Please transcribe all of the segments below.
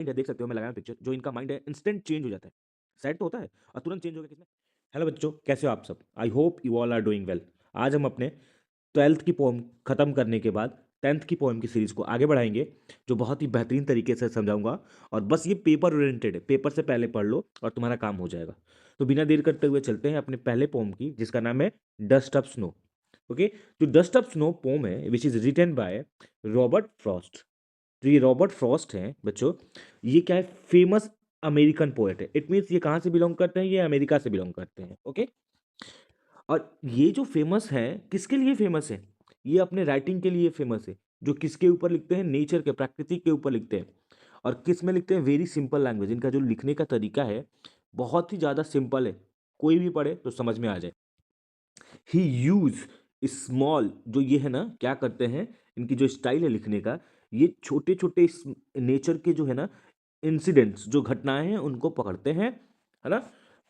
है, देख सकते हो मैं लगाया पिक्चर, जो इनका माइंड है इंस्टेंट चेंज हो जाता है। सैड तो होता है और तुरंत चेंज हो गया किसमें। हेलो बच्चों, कैसे हो आप सब? I hope you all are doing well. आज हम अपने 12th की पोएम खत्म करने के बाद 10th की पोएम की सीरीज को आगे बढ़ाएंगे, जो बहुत ही बेहतरीन तरीके से समझाऊंगा। और बस ये पेपर ओरिएंटेड है, पेपर से पहले पढ़ लो और तुम्हारा काम हो जाएगा। तो बिना देर करते हुए चलते हैं अपने पहले पोएम की, जिसका नाम है डस्ट ऑफ स्नो। ओके, जो डस्ट ऑफ स्नो पोम है which is written by Robert Frost. जो ये रॉबर्ट फ्रॉस्ट हैं बच्चों, ये क्या है, फेमस अमेरिकन पोएट है। इट मीन्स ये कहाँ से बिलोंग करते हैं, ये अमेरिका से बिलोंग करते हैं। ओके, और ये जो फेमस है, किसके लिए फेमस है? ये अपने राइटिंग के लिए फेमस है। जो किसके ऊपर लिखते हैं? नेचर के, प्रकृति के ऊपर लिखते हैं। और किस में लिखते हैं? Very simple language. इनका जो लिखने का तरीका है बहुत ही ज़्यादा सिंपल है, कोई भी पढ़े तो समझ में आ जाए। ही यूज स्मॉल, जो ये है ना, क्या करते हैं, इनकी जो स्टाइल है लिखने का, ये छोटे छोटे नेचर के जो है ना इंसिडेंट्स, जो घटनाएं हैं, उनको पकड़ते हैं, है ना,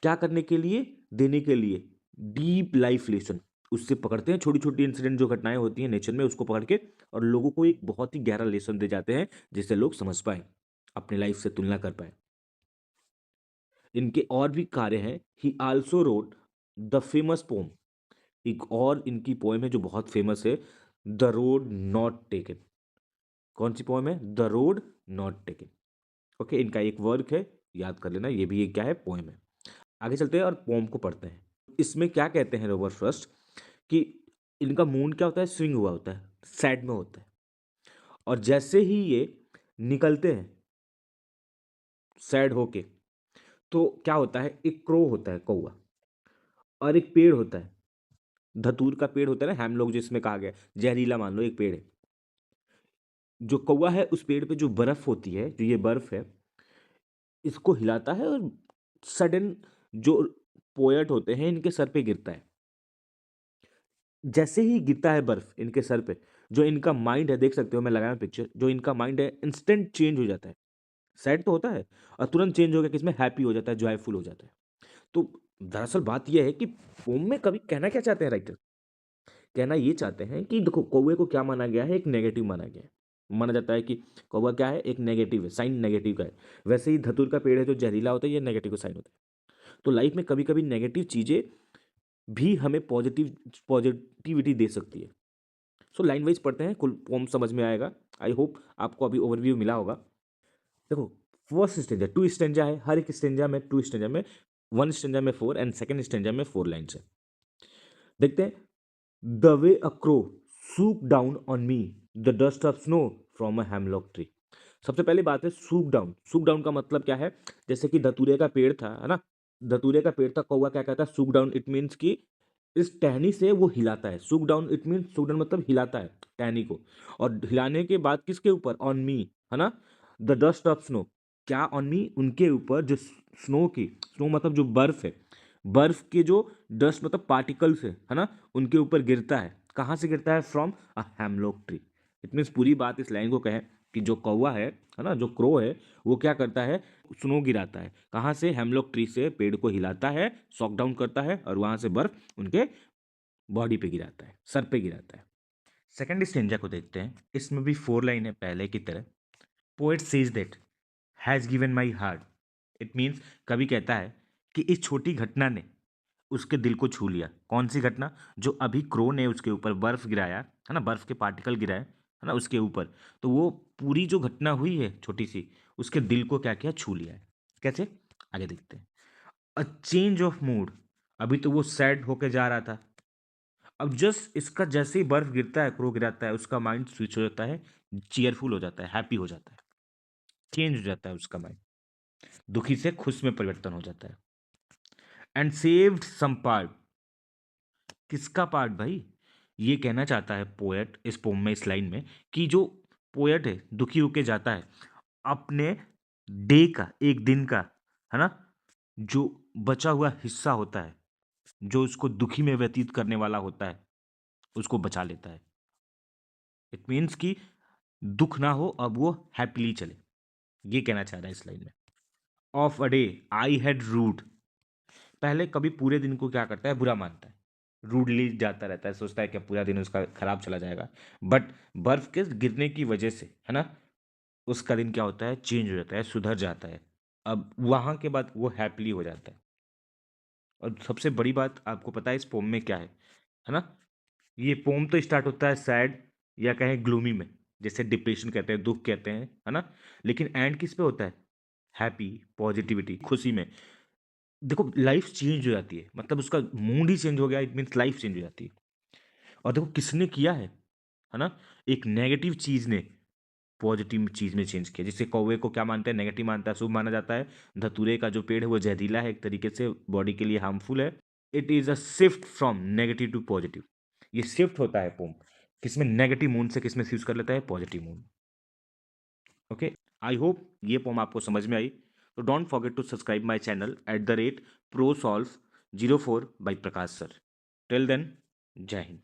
क्या करने के लिए? देने के लिए डीप लाइफ लेसन। उससे पकड़ते हैं छोटी छोटी इंसिडेंट, जो घटनाएं होती हैं नेचर में, उसको पकड़ के और लोगों को एक बहुत ही गहरा लेसन दे जाते हैं, जिससे लोग समझ पाए, अपने लाइफ से तुलना कर पाए। इनके और भी कार्य हैं। He also wrote the famous poem. एक और इनकी पोएम है जो बहुत फेमस है, द रोड नॉट टेकन। कौन सी पोएम है? The road not taken. Okay, इनका एक वर्क है, याद कर लेना, ये भी एक क्या है, पोएम है। आगे चलते हैं और पोएम को पढ़ते हैं। इसमें क्या कहते हैं रॉबर्ट फ्रॉस्ट कि इनका मूड क्या होता है? स्विंग हुआ होता है, सैड में होता है। और जैसे ही ये निकलते हैं सैड होके, तो क्या होता है, एक क्रो होता है, कौवा, और एक पेड़ होता है, धतूर का पेड़ होता है ना, हेमलॉक, जिसमें कहा गया है, जहरीला मान लो एक पेड़ है। जो कौवा है, उस पेड़ पे जो बर्फ होती है, जो ये बर्फ है, इसको हिलाता है और सडन जो पोएट होते हैं इनके सर पे गिरता है। जैसे ही गिरता है बर्फ इनके सर पे, जो इनका माइंड है, देख सकते हो मैं लगाया पिक्चर, जो इनका माइंड है इंस्टेंट चेंज हो जाता है। सैड तो होता है और तुरंत चेंज हो गया किसमें? हैप्पी हो जाता है, जॉयफुल हो जाता है। तो दरअसल बात यह है कि पोम में कभी कहना क्या चाहते हैं राइटर? कहना ये चाहते हैं कि देखो, कौवे को क्या माना गया है? एक नेगेटिव माना गया है। माना जाता है कि कौवा क्या है? एक नेगेटिव है, साइन नेगेटिव का है। वैसे ही धतूर का पेड़ है जो जहरीला होता है, ये नेगेटिव का साइन होता है। तो लाइफ में कभी कभी नेगेटिव चीजें भी हमें पॉजिटिविटी दे सकती है। सो लाइन वाइज पढ़ते हैं, कुल पोम समझ में आएगा। आई होप आपको अभी ओवरव्यू मिला होगा। देखो, फर्स्ट स्टेंजा, टू स्टेंजा है, हर एक स्टेंजा में, टू स्टेंजा में, वन स्टेंजा में फोर एंड सेकंड स्टेंजा में फोर लाइन्स है। देखते हैं। The way a crow shook down on me the dust of snow from a hemlock tree. सबसे पहली बात है सूक डाउन। सूक डाउन का मतलब क्या है? जैसे कि धतूरे का पेड़ था, है ना, धतूरे का पेड़ था, कौवा क्या कहता है? सूक डाउन। इट मीन्स कि इस टहनी से वो हिलाता है। सूक डाउन इट मीन्स, सूक डाउन मतलब हिलाता है टहनी को। और हिलाने के बाद किसके ऊपर? ऑन मी, है ना, द डस्ट ऑफ स्नो। क्या ऑन मी? उनके ऊपर, जो स्नो की, स्नो मतलब जो बर्फ है, बर्फ के जो डस्ट मतलब पार्टिकल्स है ना, उनके ऊपर गिरता है। कहाँ से गिरता है? From a hemlock tree. It means पूरी बात इस लाइन को कहें कि जो कौवा है ना, जो क्रो है, वो क्या करता है? स्नो गिराता है। कहाँ से? हेमलॉक ट्री से पेड़ को हिलाता है, सॉक डाउन करता है, और वहां से बर्फ उनके बॉडी पे गिराता है, सर पे गिराता है। सेकंड स्टेंजा को देखते हैं। इसमें भी फोर लाइन है पहले की तरह। Poet says that has given my heart. It means, कवि कहता है कि इस छोटी घटना ने उसके दिल को छू लिया। कौन सी घटना? जो अभी क्रो ने उसके ऊपर बर्फ गिराया है ना, बर्फ के पार्टिकल गिराए है ना उसके ऊपर, तो वो पूरी जो घटना हुई है छोटी सी, उसके दिल को क्या किया? छू लिया है। कैसे? आगे देखते हैं। A change of mood. अभी तो वो सैड होके जा रहा था, अब जस्ट इसका जैसे ही बर्फ गिरता है, क्रो गिराता है, उसका माइंड स्विच हो जाता है, चीयरफुल हो जाता है, हैप्पी हो जाता है, चेंज हो जाता है उसका माइंड, दुखी से खुश में परिवर्तन हो जाता है। And saved some part. किसका पार्ट भाई? ये कहना चाहता है पोएट इस पोम में, इस लाइन में, कि जो पोएट है दुखी होके जाता है, अपने डे का, एक दिन का, है ना, जो बचा हुआ हिस्सा होता है, जो उसको दुखी में व्यतीत करने वाला होता है, उसको बचा लेता है। इट मीन्स कि दुख ना हो, अब वो हैप्पीली चले, ये कहना चाह रहा है इस लाइन में। Of a day I had rued. पहले कभी पूरे दिन को क्या करता है? बुरा मानता है, रूडली जाता रहता है, सोचता है कि पूरा दिन उसका खराब चला जाएगा। बट बर्फ के गिरने की वजह से, है ना, उसका दिन क्या होता है, चेंज हो जाता है, सुधर जाता है। अब वहाँ के बाद वो हैपीली हो जाता है। और सबसे बड़ी बात आपको पता है इस पोम में क्या है ना? ये पोम तो स्टार्ट होता है सैड या कहें ग्लूमी में, जैसे डिप्रेशन कहते हैं, दुःख कहते हैं, है ना? लेकिन एंड किस पे होता है? हैप्पी, पॉजिटिविटी, खुशी में। देखो लाइफ चेंज हो जाती है, मतलब उसका मूड ही चेंज हो गया, इट मीन्स लाइफ चेंज हो जाती है। और देखो किसने किया है ना? एक नेगेटिव चीज़ ने पॉजिटिव चीज़ में चेंज किया। जैसे कौवे को क्या मानते हैं, नेगेटिव मानता है, शुभ माना जाता है। धतूरे का जो पेड़ है वो जहरीला है, एक तरीके से बॉडी के लिए हार्मफुल है। It is a shift from negative to positive. ये शिफ्ट होता है पोम, किसमें नेगेटिव मूड से किसमें यूज कर लेता है positive mood. Okay, I hope ये पोम आपको समझ में आई। तो don't forget to subscribe my channel @ProSolve04 by Prakash sir. Till then, जय हिंद।